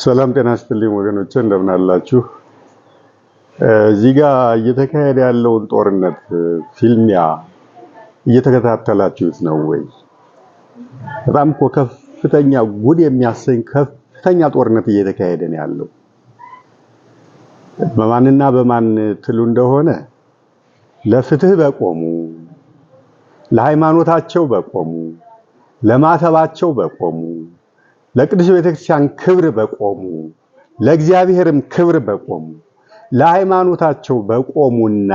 ሰላም ጤና ይስጥልኝ ወገኖቼ፣ እንደምን አላችሁ? እዚህ ጋር እየተካሄደ ያለውን ጦርነት ፊልሚያ እየተከታተላችሁት ነው ወይ? በጣም እኮ ከፍተኛ ጉድ የሚያሰኝ ከፍተኛ ጦርነት እየተካሄደ ነው ያለው። በማንና በማን ትሉ እንደሆነ ለፍትህ በቆሙ፣ ለሃይማኖታቸው በቆሙ፣ ለማተባቸው በቆሙ፣ ለቅዱስ ቤተክርስቲያን ክብር በቆሙ፣ ለእግዚአብሔርም ክብር በቆሙ፣ ለሃይማኖታቸው በቆሙና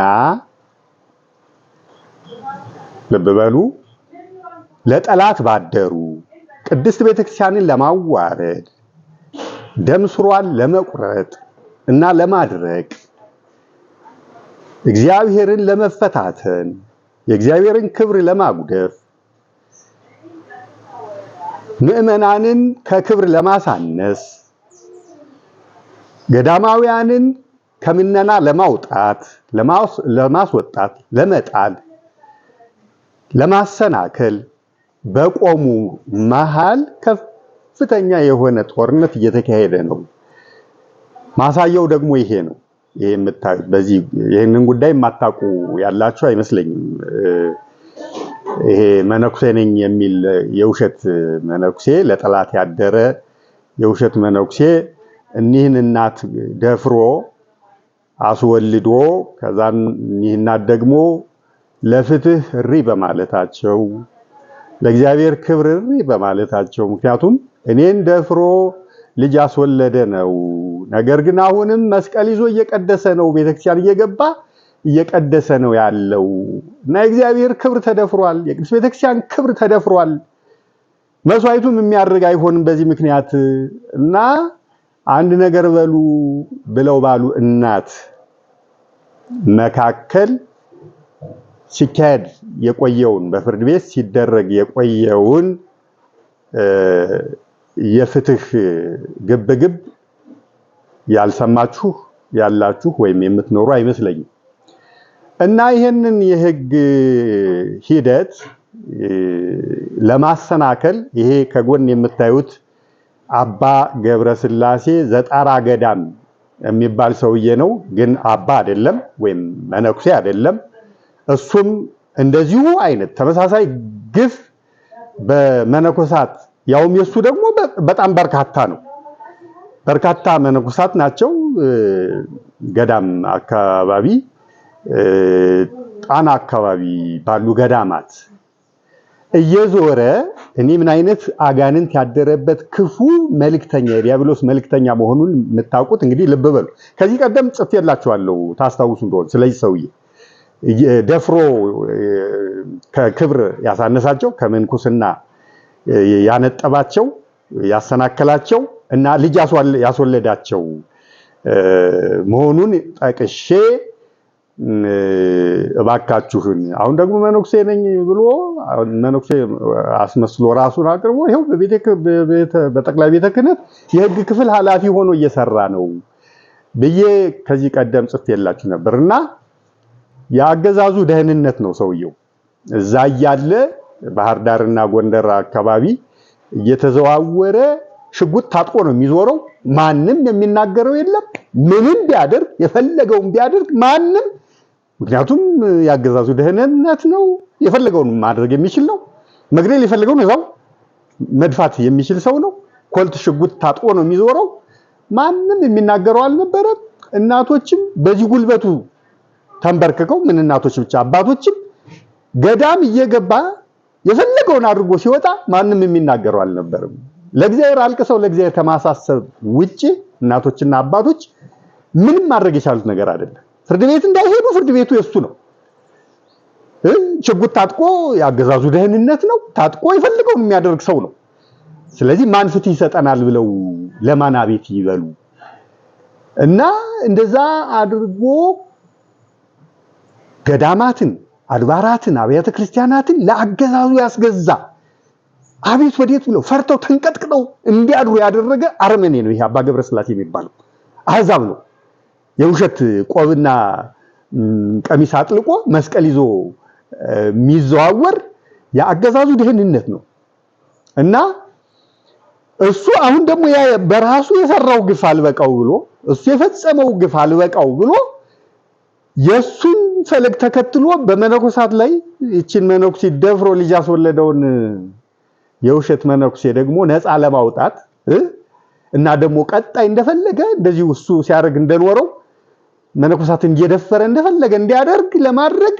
ልብ በሉ ለጠላት ባደሩ ቅድስት ቤተክርስቲያንን ለማዋረድ ደም ስሯን ለመቁረጥ እና ለማድረቅ እግዚአብሔርን ለመፈታተን የእግዚአብሔርን ክብር ለማጉደፍ ምእመናንን ከክብር ለማሳነስ ገዳማውያንን ከምነና ለማውጣት ለማስወጣት ለመጣል ለማሰናከል በቆሙ መሃል ከፍተኛ የሆነ ጦርነት እየተካሄደ ነው። ማሳያው ደግሞ ይሄ ነው። ይሄ የምታዩት በዚህ ይሄንን ጉዳይ የማታውቁ ያላችሁ አይመስለኝም። ይሄ መነኩሴ ነኝ የሚል የውሸት መነኩሴ፣ ለጠላት ያደረ የውሸት መነኩሴ እኒህን እናት ደፍሮ አስወልዶ ከዛን እኒህ እናት ደግሞ ለፍትህ እሪ በማለታቸው ለእግዚአብሔር ክብር እሪ በማለታቸው ምክንያቱም እኔን ደፍሮ ልጅ አስወለደ ነው፣ ነገር ግን አሁንም መስቀል ይዞ እየቀደሰ ነው፣ ቤተክርስቲያን እየገባ እየቀደሰ ነው ያለው እና የእግዚአብሔር ክብር ተደፍሯል፣ የቅዱስ ቤተክርስቲያን ክብር ተደፍሯል፣ መስዋዕቱም የሚያርግ አይሆንም በዚህ ምክንያት እና አንድ ነገር በሉ ብለው ባሉ እናት መካከል ሲካሄድ የቆየውን በፍርድ ቤት ሲደረግ የቆየውን የፍትህ ግብግብ ያልሰማችሁ ያላችሁ ወይም የምትኖሩ አይመስለኝም። እና ይሄንን የህግ ሂደት ለማሰናከል ይሄ ከጎን የምታዩት አባ ገብረስላሴ ዘጣራ ገዳም የሚባል ሰውዬ ነው። ግን አባ አይደለም ወይም መነኩሴ አይደለም። እሱም እንደዚሁ አይነት ተመሳሳይ ግፍ በመነኮሳት ያውም የሱ ደግሞ በጣም በርካታ ነው። በርካታ መነኮሳት ናቸው። ገዳም አካባቢ ጣና አካባቢ ባሉ ገዳማት እየዞረ እኔ ምን አይነት አጋንንት ያደረበት ክፉ መልእክተኛ የዲያብሎስ መልእክተኛ መሆኑን የምታውቁት እንግዲህ ልብ በሉ። ከዚህ ቀደም ጽፌላችኋለሁ ታስታውሱ እንደሆነ ስለዚህ ሰውዬ ደፍሮ ከክብር ያሳነሳቸው ከምንኩስና ያነጠባቸው ያሰናከላቸው እና ልጅ ያስወለዳቸው መሆኑን ጠቅሼ እባካችሁን አሁን ደግሞ መነኩሴ ነኝ ብሎ መነኩሴ አስመስሎ ራሱን አቅርቦ ይሄው በጠቅላይ ቤተ ክህነት የህግ ክፍል ኃላፊ ሆኖ እየሰራ ነው ብዬ ከዚህ ቀደም ጽፌላችሁ ነበርና የአገዛዙ ደህንነት ነው ሰውየው። እዛ ያለ ባህር ዳርና ጎንደር አካባቢ እየተዘዋወረ ሽጉጥ ታጥቆ ነው የሚዞረው። ማንም የሚናገረው የለም። ምንም ቢያደርግ የፈለገውን ቢያደርግ ማንም ምክንያቱም ያገዛዙ ደህንነት ነው። የፈለገውን ማድረግ የሚችል ነው። መግደል የፈለገውን እዛው መድፋት የሚችል ሰው ነው። ኮልት ሽጉጥ ታጥቆ ነው የሚዞረው። ማንም የሚናገረው አልነበረም። እናቶችም በዚህ ጉልበቱ ተንበርክከው ምን እናቶች ብቻ አባቶችም ገዳም እየገባ የፈለገውን አድርጎ ሲወጣ ማንም የሚናገረው አልነበረም። ለእግዚአብሔር አልቅሰው ለእግዚአብሔር ከማሳሰብ ውጪ እናቶችና አባቶች ምንም ማድረግ የቻሉት ነገር አይደለም። ፍርድ ቤት እንዳይሄዱ ፍርድ ቤቱ የሱ ነው። ሽጉጥ ታጥቆ ያገዛዙ ደህንነት ነው። ታጥቆ የፈለገውን የሚያደርግ ሰው ነው። ስለዚህ ማን ፍትህ ይሰጠናል ብለው ለማን አቤት ይበሉ እና እንደዛ አድርጎ ገዳማትን አድባራትን አብያተ ክርስቲያናትን ለአገዛዙ ያስገዛ አቤት ወዴት ብለው ፈርተው ተንቀጥቅጠው እንዲያድሩ ያደረገ አርመኔ ነው። ይሄ አባ ገብረስላሴ የሚባለው አህዛብ ነው። የውሸት ቆብና ቀሚስ አጥልቆ መስቀል ይዞ የሚዘዋወር የአገዛዙ ደህንነት ነው እና እሱ አሁን ደግሞ ያ በራሱ የሰራው ግፍ አልበቃው ብሎ እሱ የፈጸመው ግፍ አልበቃው ብሎ የሱን ፈለግ ተከትሎ በመነኮሳት ላይ እቺን መነኩሴ ደፍሮ ልጅ ያስወለደውን የውሸት መነኩሴ ደግሞ ነፃ ለማውጣት እና ደግሞ ቀጣይ እንደፈለገ እንደዚህ እሱ ሲያደርግ እንደኖረው መነኮሳትን እየደፈረ እንደፈለገ እንዲያደርግ ለማድረግ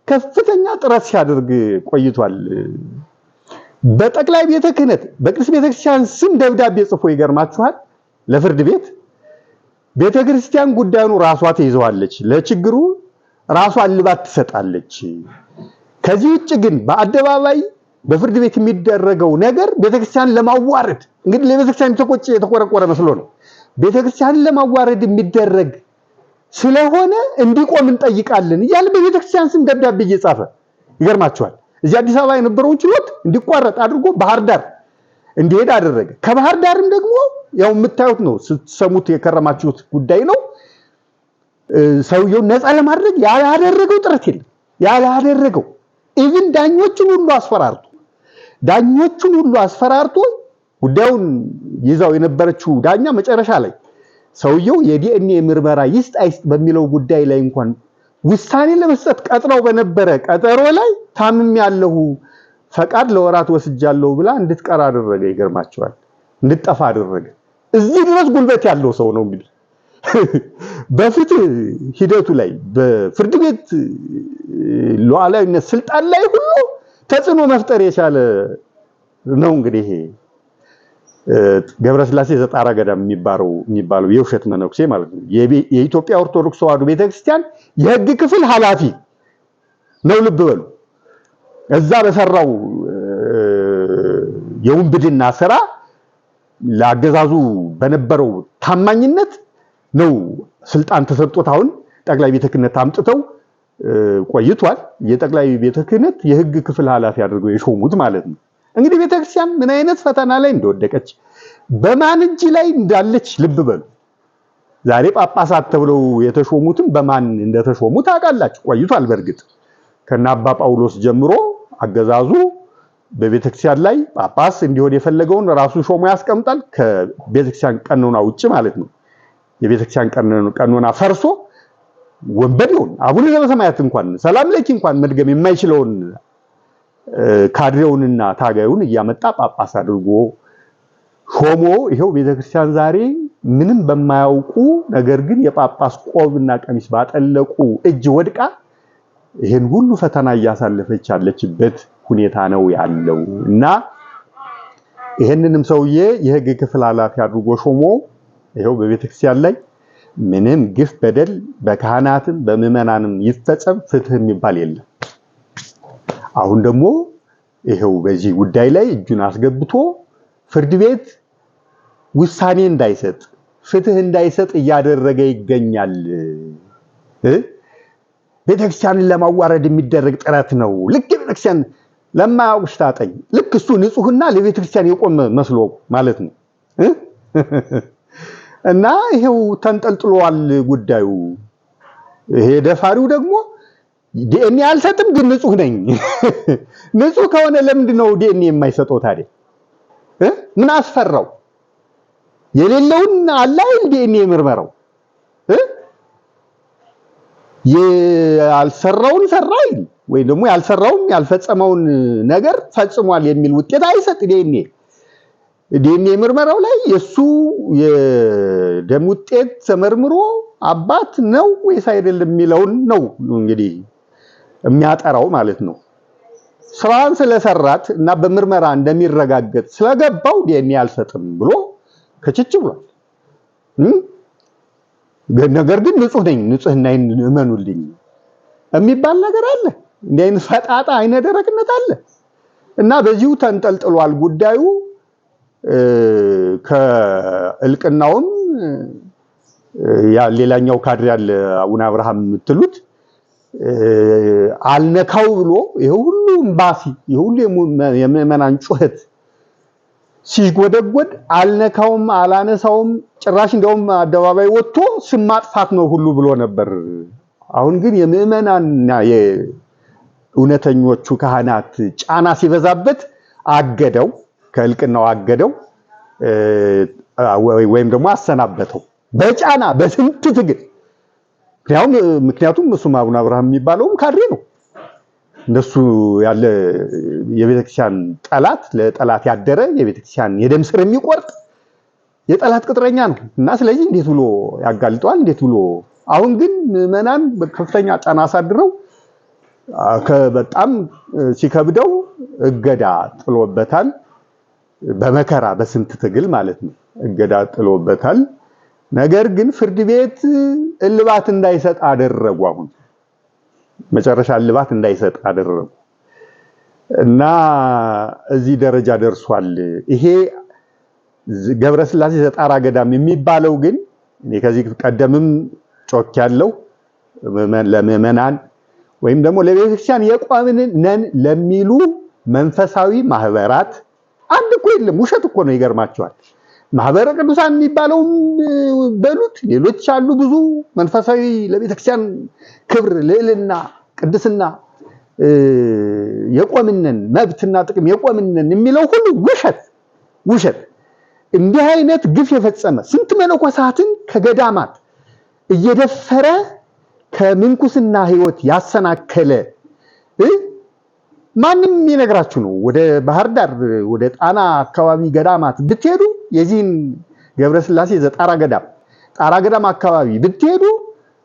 ከፍተኛ ጥረት ሲያደርግ ቆይቷል። በጠቅላይ ቤተ ክህነት በቅዱስ ቤተክርስቲያን ስም ደብዳቤ ጽፎ ይገርማችኋል ለፍርድ ቤት ቤተክርስቲያን ጉዳዩን ራሷ ትይዘዋለች፣ ለችግሩ ራሷ ልባት ትሰጣለች። ከዚህ ውጭ ግን በአደባባይ በፍርድ ቤት የሚደረገው ነገር ቤተክርስቲያን ለማዋረድ እንግዲህ ለቤተክርስቲያን የተቆረቆረ መስሎ ነው። ቤተክርስቲያን ለማዋረድ የሚደረግ ስለሆነ እንዲቆም እንጠይቃለን እያለ በቤተክርስቲያን ስም ደብዳቤ እየጻፈ ይገርማችኋል። እዚህ አዲስ አበባ የነበረው ችሎት እንዲቋረጥ አድርጎ ባህር ዳር እንዲሄድ አደረገ። ከባህር ዳርም ደግሞ ያው የምታዩት ነው ስትሰሙት የከረማችሁት ጉዳይ ነው። ሰውየው ነፃ ለማድረግ ያላደረገው ጥረት የለም። ያላደረገው ኢቭን ዳኞቹን ሁሉ አስፈራርቶ ጉዳዩን ይዛው የነበረችው ዳኛ መጨረሻ ላይ ሰውየው የዲኤንኤ ምርመራ ይስጥ አይስጥ በሚለው ጉዳይ ላይ እንኳን ውሳኔ ለመስጠት ቀጥረው በነበረ ቀጠሮ ላይ ታምም ያለው ፈቃድ ለወራት ወስጃለሁ ብላ እንድትቀር አደረገ። ይገርማቸዋል። እንድትጠፋ አደረገ። እዚህ ድረስ ጉልበት ያለው ሰው ነው እንግዲህ በፍትህ ሂደቱ ላይ በፍርድ ቤት ሉዓላዊነት ስልጣን ላይ ሁሉ ተጽዕኖ መፍጠር የቻለ ነው። እንግዲህ ገብረስላሴ ዘጣራ ገዳም የሚባለው የውሸት መነኩሴ ማለት ነው። የኢትዮጵያ ኦርቶዶክስ ተዋሕዶ ቤተክርስቲያን የሕግ ክፍል ኃላፊ ነው። ልብ በሉ። እዛ በሰራው የውንብድና ስራ ለአገዛዙ በነበረው ታማኝነት ነው ስልጣን ተሰጥቶት አሁን ጠቅላይ ቤተ ክህነት አምጥተው ቆይቷል። የጠቅላይ ቤተ ክህነት የሕግ ክፍል ኃላፊ አድርገው የሾሙት ማለት ነው። እንግዲህ ቤተክርስቲያን ምን አይነት ፈተና ላይ እንደወደቀች በማን እጅ ላይ እንዳለች ልብ በሉ። ዛሬ ጳጳሳት ተብለው የተሾሙትም በማን እንደተሾሙ ታውቃላችሁ። ቆይቷል። በእርግጥ ከና አባ ጳውሎስ ጀምሮ አገዛዙ በቤተክርስቲያን ላይ ጳጳስ እንዲሆን የፈለገውን ራሱ ሾሞ ያስቀምጣል። ከቤተክርስቲያን ቀኖና ውጪ ማለት ነው። የቤተክርስቲያን ቀኖና ፈርሶ ወንበዴውን አቡነ ዘበሰማያት እንኳን ሰላም ለኪ እንኳን መድገም የማይችለውን ካድሬውንና ታጋዩን እያመጣ ጳጳስ አድርጎ ሾሞ ይሄው ቤተክርስቲያን ዛሬ ምንም በማያውቁ ነገር ግን የጳጳስ ቆብና ቀሚስ ባጠለቁ እጅ ወድቃ ይሄን ሁሉ ፈተና እያሳለፈች ያለችበት ሁኔታ ነው ያለው እና ይሄንንም ሰውዬ የሕግ ክፍል ኃላፊ አድርጎ ሾሞ ይሄው በቤተክርስቲያን ላይ ምንም ግፍ በደል በካህናትም በምዕመናንም ይፈጸም ፍትህ የሚባል የለም። አሁን ደግሞ ይሄው በዚህ ጉዳይ ላይ እጁን አስገብቶ ፍርድ ቤት ውሳኔ እንዳይሰጥ ፍትህ እንዳይሰጥ እያደረገ ይገኛል። ቤተክርስቲያንን ለማዋረድ የሚደረግ ጥረት ነው። ልክ ቤተክርስቲያን ለማያውቅሽ ታጠኝ ልክ እሱ ንጹህና ለቤተክርስቲያን የቆመ መስሎ ማለት ነው። እና ይሄው ተንጠልጥሏል ጉዳዩ። ይሄ ደፋሪው ደግሞ ዲኤንኤ አልሰጥም ግን ንጹህ ነኝ። ንጹህ ከሆነ ለምንድን ነው ዲኤንኤ የማይሰጠው ታዲያ? ምን አስፈራው? የሌለውን አላይ ዲኤንኤ ምርመራው ያልሰራውን ሰራይ ወይ ደግሞ ያልሰራውን ያልፈጸመውን ነገር ፈጽሟል የሚል ውጤት አይሰጥ ዲኤንኤ ምርመራው ላይ የሱ የደም ውጤት ተመርምሮ አባት ነው ወይስ አይደለም የሚለውን ነው እንግዲህ የሚያጠራው ማለት ነው። ስራን ስለሰራት እና በምርመራ እንደሚረጋገጥ ስለገባው ዲኤንኤ አልሰጥም ብሎ ከችች ብሏል። ነገር ግን ንጹህ ነኝ ንጹህናዬን እመኑልኝ የሚባል ነገር አለ። እንዲህ አይነት ፈጣጣ አይነ ደረቅነት አለ እና በዚሁ ተንጠልጥሏል ጉዳዩ። ከእልቅናውም ያ ሌላኛው ካድሬ ያለ አቡነ አብርሃም የምትሉት አልነካው ብሎ ይሄ ሁሉ እምባሲ ይሄ ሁሉ የምዕመናን ጩኸት ሲጎደጎድ አልነካውም አላነሳውም ጭራሽ እንደውም አደባባይ ወጥቶ ስም ማጥፋት ነው ሁሉ ብሎ ነበር። አሁን ግን የምዕመናንና የእውነተኞቹ ካህናት ጫና ሲበዛበት አገደው፣ ከእልቅናው አገደው። ወይም ደግሞ አሰናበተው በጫና በስንት ትግል። ምክንያቱም እሱም አቡነ አብርሃም የሚባለውም ካድሬ ነው። እንደሱ ያለ የቤተክርስቲያን ጠላት ለጠላት ያደረ የቤተክርስቲያን የደም ስር የሚቆርጥ የጠላት ቅጥረኛ ነው እና ስለዚህ እንዴት ብሎ ያጋልጠዋል? እንዴት ብሎ አሁን ግን ምዕመናን በከፍተኛ ጫና አሳድረው በጣም ሲከብደው እገዳ ጥሎበታል። በመከራ በስንት ትግል ማለት ነው እገዳ ጥሎበታል። ነገር ግን ፍርድ ቤት እልባት እንዳይሰጥ አደረጉ። አሁን መጨረሻ እልባት እንዳይሰጥ አደረጉ እና እዚህ ደረጃ ደርሷል። ይሄ ገብረስላሴ ዘጣራ ገዳም የሚባለው ግን እኔ ከዚህ ቀደምም ጮክ ያለው ለምዕመናን ወይም ደግሞ ለቤተክርስቲያን የቆምን ነን ለሚሉ መንፈሳዊ ማህበራት አንድ እኮ የለም። ውሸት እኮ ነው። ይገርማቸዋል። ማህበረ ቅዱሳን የሚባለውም በሉት ሌሎች አሉ ብዙ መንፈሳዊ ለቤተክርስቲያን ክብር፣ ልዕልና፣ ቅድስና የቆምነን መብትና ጥቅም የቆምነን የሚለው ሁሉ ውሸት። እንዲህ አይነት ግፍ የፈጸመ ስንት መነኮሳትን ከገዳማት እየደፈረ ከምንኩስና ህይወት ያሰናከለ ማንም ይነግራችሁ ነው። ወደ ባህር ዳር ወደ ጣና አካባቢ ገዳማት ብትሄዱ የዚህን ገብረስላሴ ዘጣራ ገዳም አካባቢ ብትሄዱ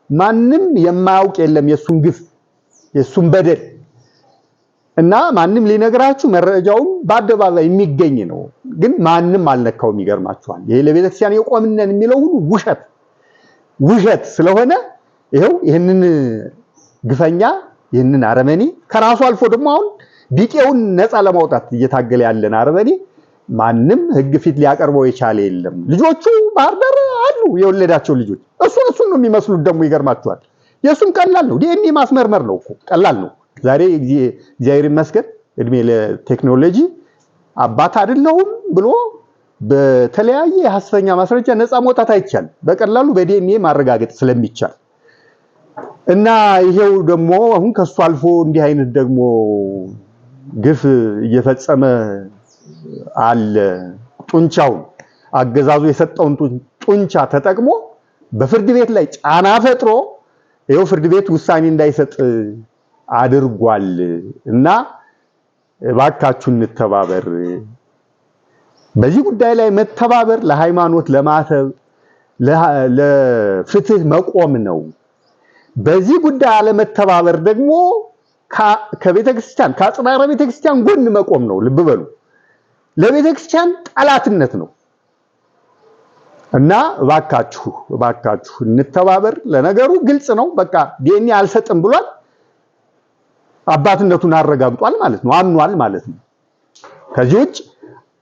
ማንም የማያውቅ የለም የሱን ግፍ የሱን በደል እና ማንም ሊነግራችሁ መረጃውም በአደባባይ የሚገኝ ነው። ግን ማንም አልነካውም። ይገርማችኋል። ይሄ ለቤተክርስቲያን የቆምነን የሚለው ሁሉ ውሸት ስለሆነ ይሄው ይሄንን ግፈኛ ይሄንን አረመኔ ከራሱ አልፎ ደግሞ አሁን ቢጤውን ነፃ ለማውጣት እየታገለ ያለን አረመኔ ማንም ህግ ፊት ሊያቀርበው የቻለ የለም። ልጆቹ ባህር ዳር አሉ የወለዳቸው ልጆች እሱን ነው የሚመስሉት። ደግሞ ይገርማችኋል። የሱም ቀላል ነው። ዲኤንኤ ማስመርመር ነው እኮ ቀላል ነው። ዛሬ እግዚአብሔር ይመስገን እድሜ ለቴክኖሎጂ አባት አይደለሁም ብሎ በተለያየ ሐሰተኛ ማስረጃ ነፃ መውጣት አይቻልም። በቀላሉ በዲኤንኤ ማረጋገጥ ስለሚቻል እና ይሄው ደግሞ አሁን ከሱ አልፎ እንዲህ አይነት ደግሞ ግፍ እየፈጸመ አለ። ጡንቻውን አገዛዙ የሰጠውን ጡንቻ ተጠቅሞ በፍርድ ቤት ላይ ጫና ፈጥሮ ይሄው ፍርድ ቤት ውሳኔ እንዳይሰጥ አድርጓል እና እባካችሁ እንተባበር። በዚህ ጉዳይ ላይ መተባበር ለሃይማኖት ለማተብ ለፍትህ መቆም ነው። በዚህ ጉዳይ አለመተባበር ደግሞ ከቤተክርስቲያን ከአጽራረ ቤተክርስቲያን ጎን መቆም ነው። ልብ በሉ፣ ለቤተክርስቲያን ጠላትነት ነው እና እባካችሁ እንተባበር። ለነገሩ ግልጽ ነው። በቃ ዲኤንኤ አልሰጥም ብሏል። አባትነቱን አረጋግጧል ማለት ነው፣ አምኗል ማለት ነው። ከዚህ ውጭ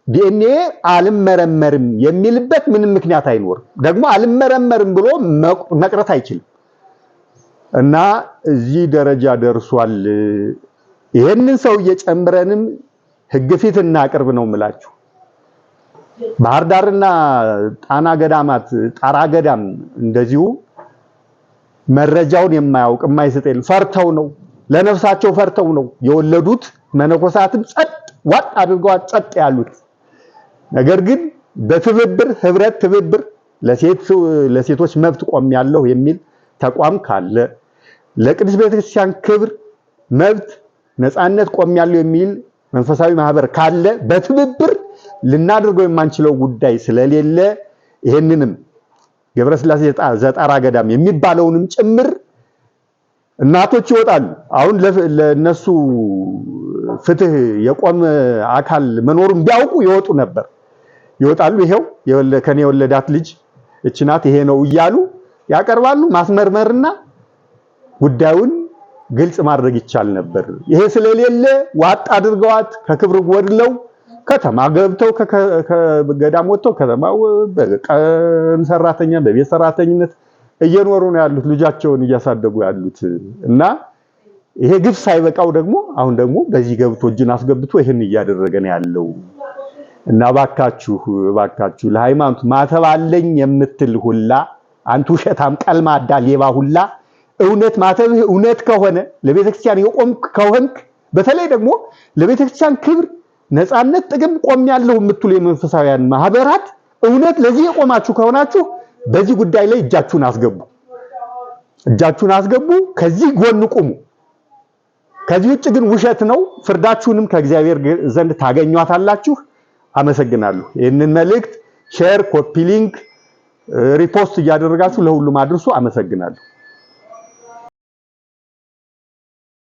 ዲኤንኤ አልመረመርም የሚልበት ምንም ምክንያት አይኖርም። ደግሞ አልመረመርም ብሎ መቅረት አይችልም እና እዚህ ደረጃ ደርሷል። ይሄንን ሰው እየጨምረንም ህግ ፊት እናቅርብ ነው የምላችሁ። ባህር ዳርና ጣና ገዳማት ጣራ ገዳም እንደዚሁ መረጃውን የማያውቅ የማይሰጥ ፈርተው ነው፣ ለነፍሳቸው ፈርተው ነው የወለዱት መነኮሳትም ጸጥ ዋጥ አድርገው ጸጥ ያሉት። ነገር ግን በትብብር ህብረት ትብብር ለሴቶች መብት ቆም ያለው የሚል ተቋም ካለ ለቅድስት ቤተክርስቲያን ክብር መብት ነፃነት ቆም ያለው የሚል መንፈሳዊ ማህበር ካለ በትብብር ልናደርገው የማንችለው ጉዳይ ስለሌለ ይሄንንም ገብረስላሴ ዘጣራ ገዳም የሚባለውንም ጭምር እናቶች ይወጣሉ። አሁን ለነሱ ፍትህ የቆመ አካል መኖሩን ቢያውቁ ይወጡ ነበር። ይወጣሉ። ይሄው ከኔ የወለዳት ልጅ እቺ ናት ይሄ ነው እያሉ ያቀርባሉ። ማስመርመርና ጉዳዩን ግልጽ ማድረግ ይቻል ነበር። ይሄ ስለሌለ ዋጥ አድርገዋት ከክብር ወድለው ከተማ ገብተው ከገዳም ወጥተው ከተማው በቀን ሰራተኛ በቤት ሰራተኝነት እየኖሩ ነው ያሉት፣ ልጃቸውን እያሳደጉ ያሉት እና ይሄ ግፍ ሳይበቃው ደግሞ አሁን ደግሞ በዚህ ገብቶ እጅን አስገብቶ ይሄን እያደረገ ነው ያለው እና እባካችሁ ለሃይማኖት ማተብ አለኝ የምትል ሁላ አንተ ውሸታም ቀልማዳ ሌባ ሁላ እውነት ማተብህ እውነት ከሆነ ለቤተክርስቲያን የቆምክ ከሆንክ በተለይ ደግሞ ለቤተክርስቲያን ክብር ነፃነት ጥቅም ቆም ያለው የምትሉ የመንፈሳውያን ማህበራት እውነት ለዚህ የቆማችሁ ከሆናችሁ በዚህ ጉዳይ ላይ እጃችሁን አስገቡ፣ ከዚህ ጎን ቁሙ። ከዚህ ውጭ ግን ውሸት ነው። ፍርዳችሁንም ከእግዚአብሔር ዘንድ ታገኟታላችሁ። አመሰግናለሁ። ይህንን መልእክት ሼር፣ ኮፒ ሊንክ፣ ሪፖስት እያደረጋችሁ ለሁሉም አድርሱ። አመሰግናለሁ።